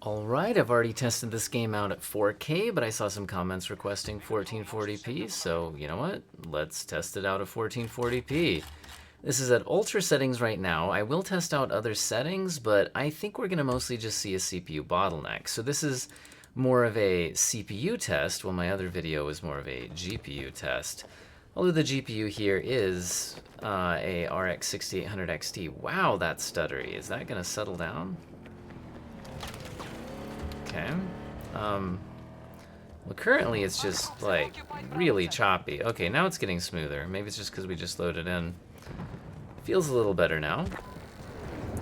Alright, I've already tested this game out at 4K, but I saw some comments requesting 1440p, so you know what? Let's test it out at 1440p. This is at ultra settings right now. I will test out other settings, but I think we're going to mostly just see a CPU bottleneck. So this is more of a CPU test, while my other video was more of a GPU test. Although the GPU here is a RX 6800 XT. Wow, that's stuttery. Is that going to settle down? Okay. Well, currently it's just like really choppy. Okay, now it's getting smoother. Maybe it's just because we just loaded in. Feels a little better now.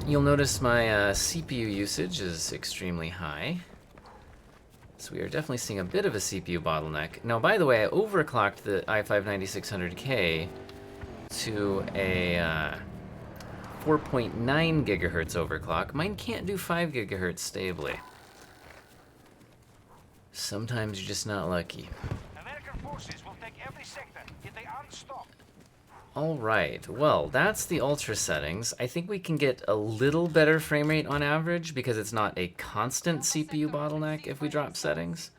You'll notice my CPU usage is extremely high. So we are definitely seeing a bit of a CPU bottleneck. Now, by the way, I overclocked the i5-9600K to a 4.9 gigahertz overclock. Mine can't do 5 gigahertz stably. Sometimes you're just not lucky. American forces will take every sector if they aren't stopped. Alright, well, that's the ultra settings. I think we can get a little better frame rate on average because it's not a constant CPU bottleneck if we drop settings.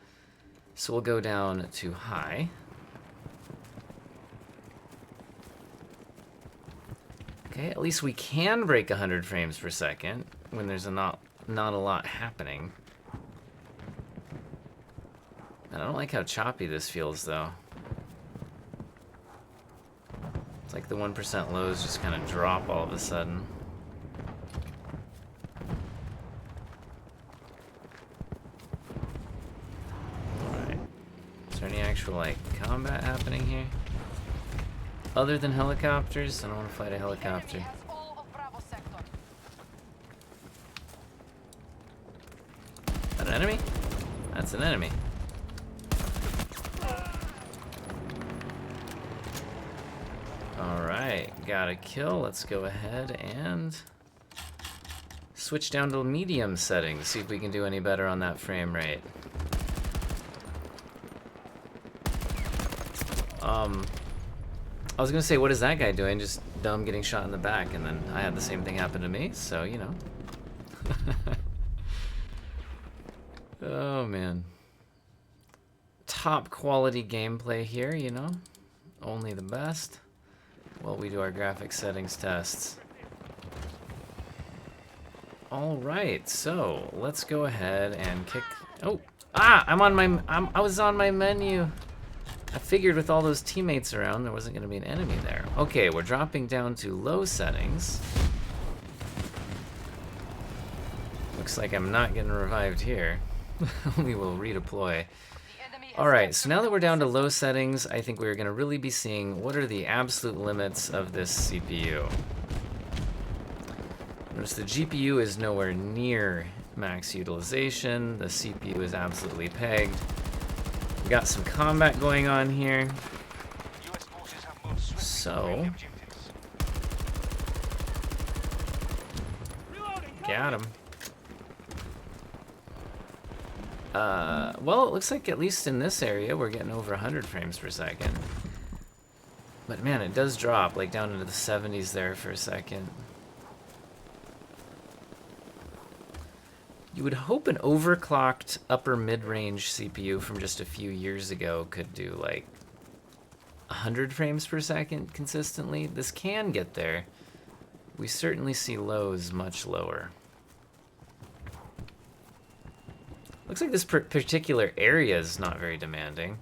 So we'll go down to high. Okay, at least we can break 100 frames per second when there's not a lot happening. I don't like how choppy this feels, though. It's like the 1% lows just kind of drop all of a sudden. Alright. Is there any actual, like, combat happening here? Other than helicopters? I don't want to fight a helicopter. Is that an enemy? That's an enemy. Alright, got a kill. Let's go ahead and switch down to medium settings, see if we can do any better on that frame rate. I was gonna say, what is that guy doing? Just dumb getting shot in the back, and then I had the same thing happen to me, so you know. Oh man. Top quality gameplay here, you know. Only the best. While we do our graphics settings tests. Alright, so let's go ahead and kick. Oh! Ah! I was on my menu! I figured with all those teammates around there wasn't gonna be an enemy there. Okay, we're dropping down to low settings. Looks like I'm not getting revived here. We will redeploy. Alright, so now that we're down to low settings, I think we're going to really be seeing what are the absolute limits of this CPU. Notice the GPU is nowhere near max utilization. The CPU is absolutely pegged. We got some combat going on here. So, got him. Well, it looks like at least in this area we're getting over 100 frames per second. But man, it does drop like down into the 70s there for a second. You would hope an overclocked upper mid-range CPU from just a few years ago could do like 100 frames per second consistently. This can get there. We certainly see lows much lower. Looks like this particular area is not very demanding.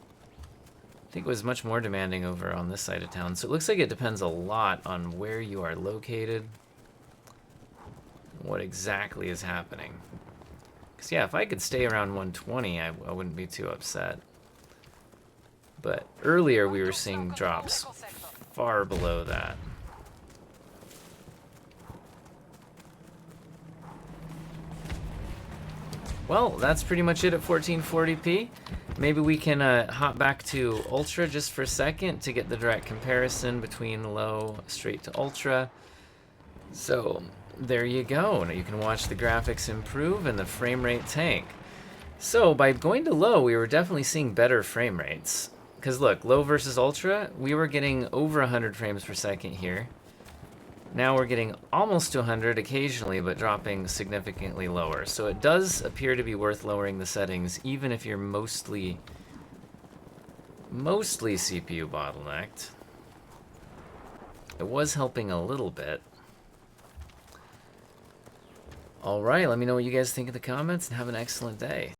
I think it was much more demanding over on this side of town. So it looks like it depends a lot on where you are located. What exactly is happening. Because yeah, if I could stay around 120, I wouldn't be too upset. But earlier we were seeing drops far below that. Well, that's pretty much it at 1440p. Maybe we can hop back to Ultra just for a second to get the direct comparison between low straight to Ultra. So, there you go. Now you can watch the graphics improve and the frame rate tank. So, by going to low, we were definitely seeing better frame rates. Because look, low versus Ultra, we were getting over 100 frames per second here. Now we're getting almost to 100 occasionally, but dropping significantly lower. So it does appear to be worth lowering the settings, even if you're mostly CPU bottlenecked. It was helping a little bit. All right, let me know what you guys think in the comments, and have an excellent day.